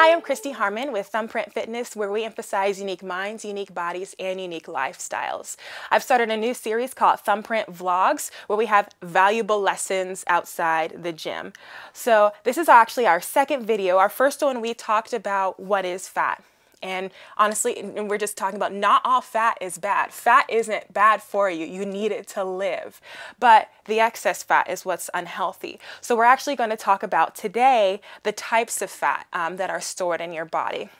Hi, I'm Christy Harmon with Thumbprint Fitness, where we emphasize unique minds, unique bodies, and unique lifestyles. I've started a new series called Thumbprint Vlogs, where we have valuable lessons outside the gym. So this is actually our second video. Our first one, we talked about what is fat. And honestly, we're just talking about not all fat is bad. Fat isn't bad for you. You need it to live. But the excess fat is what's unhealthy. So we're actually going to talk about today the types of fat that are stored in your body.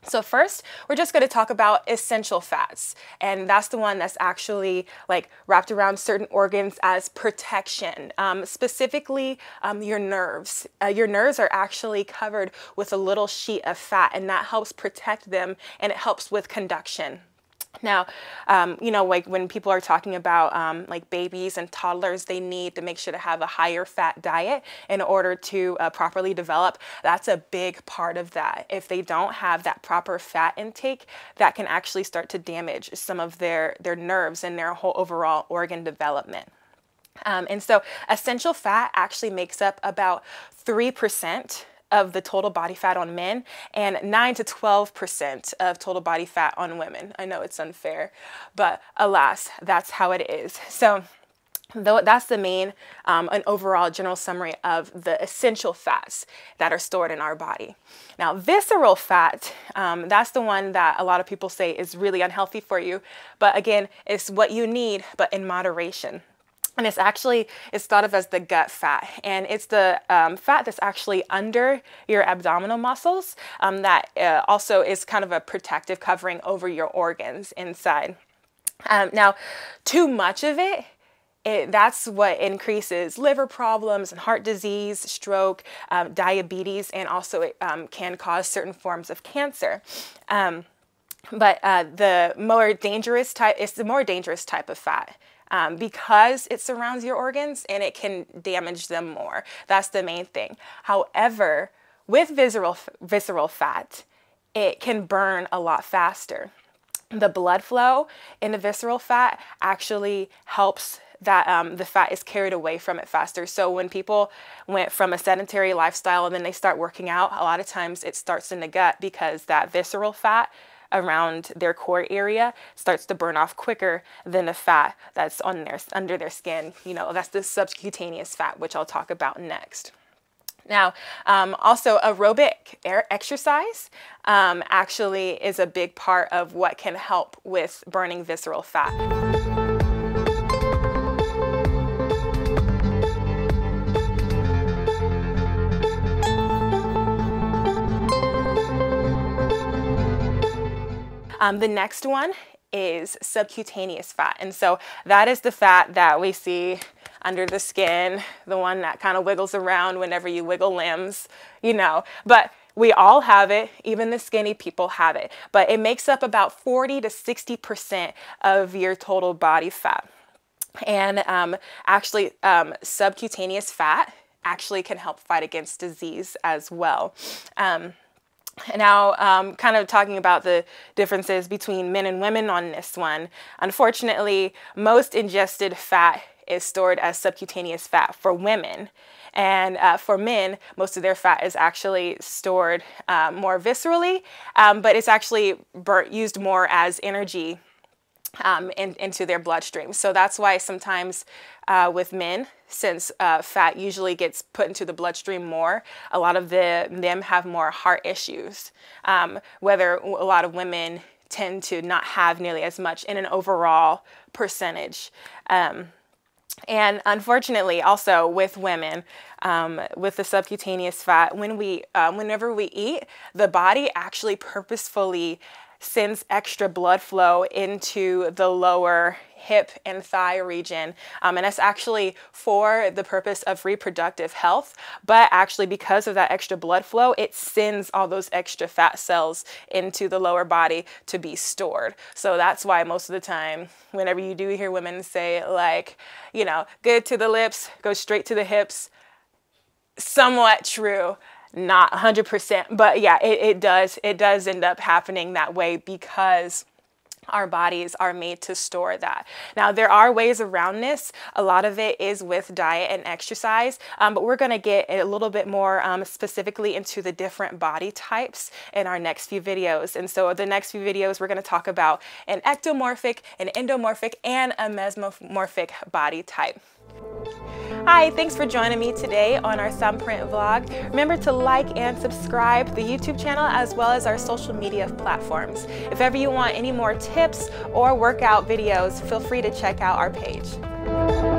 So first, we're just going to talk about essential fats, and that's the one that's actually like wrapped around certain organs as protection, specifically your nerves. Your nerves are actually covered with a little sheet of fat, and that helps protect them, and it helps with conduction. Now, you know, like when people are talking about like babies and toddlers, they need to make sure to have a higher fat diet in order to properly develop. That's a big part of that. If they don't have that proper fat intake, that can actually start to damage some of their nerves and their whole overall organ development. And so essential fat actually makes up about 3% of the total body fat on men and 9 to 12% of total body fat on women. I know it's unfair, but alas, that's how it is. So that's the main an overall general summary of the essential fats that are stored in our body. Now, visceral fat, that's the one that a lot of people say is really unhealthy for you. But again, it's what you need, but in moderation. And it's thought of as the gut fat, and it's the fat that's actually under your abdominal muscles that also is kind of a protective covering over your organs inside. Now, too much of that's what increases liver problems and heart disease, stroke, diabetes, and also it can cause certain forms of cancer. But the more dangerous type, it's the more dangerous type of fat. Because it surrounds your organs and it can damage them more. That's the main thing. However, with visceral fat, it can burn a lot faster. The blood flow in the visceral fat actually helps that the fat is carried away from it faster. So when people went from a sedentary lifestyle and then they start working out, a lot of times it starts in the gut because that visceral fat around their core area starts to burn off quicker than the fat that's under their skin. You know, that's the subcutaneous fat, which I'll talk about next. Now, also aerobic exercise actually is a big part of what can help with burning visceral fat. The next one is subcutaneous fat. And so that is the fat that we see under the skin, the one that kind of wiggles around whenever you wiggle limbs, you know. But we all have it, even the skinny people have it. But it makes up about 40 to 60% of your total body fat. And actually, subcutaneous fat actually can help fight against disease as well. Now, kind of talking about the differences between men and women on this one. Unfortunately, most ingested fat is stored as subcutaneous fat for women. And for men, most of their fat is actually stored more viscerally, but it's actually used more as energy into their bloodstream. So that's why sometimes with men, since fat usually gets put into the bloodstream more, a lot of them have more heart issues, whether a lot of women tend to not have nearly as much in an overall percentage. And unfortunately, also with women, with the subcutaneous fat, whenever we eat, the body actually purposefully sends extra blood flow into the lower hip and thigh region. And that's actually for the purpose of reproductive health. But actually, because of that extra blood flow, it sends all those extra fat cells into the lower body to be stored. So that's why most of the time, whenever you do hear women say like, you know, good to the lips, go straight to the hips, somewhat true. Not 100%, but yeah, it does end up happening that way because our bodies are made to store that. Now, there are ways around this. A lot of it is with diet and exercise, but we're going to get a little bit more specifically into the different body types in our next few videos. And so the next few videos, we're going to talk about an ectomorphic, an endomorphic, and a mesomorphic body type. Hi, thanks for joining me today on our Thumbprint vlog. Remember to like and subscribe the YouTube channel as well as our social media platforms. If ever you want any more tips or workout videos, feel free to check out our page.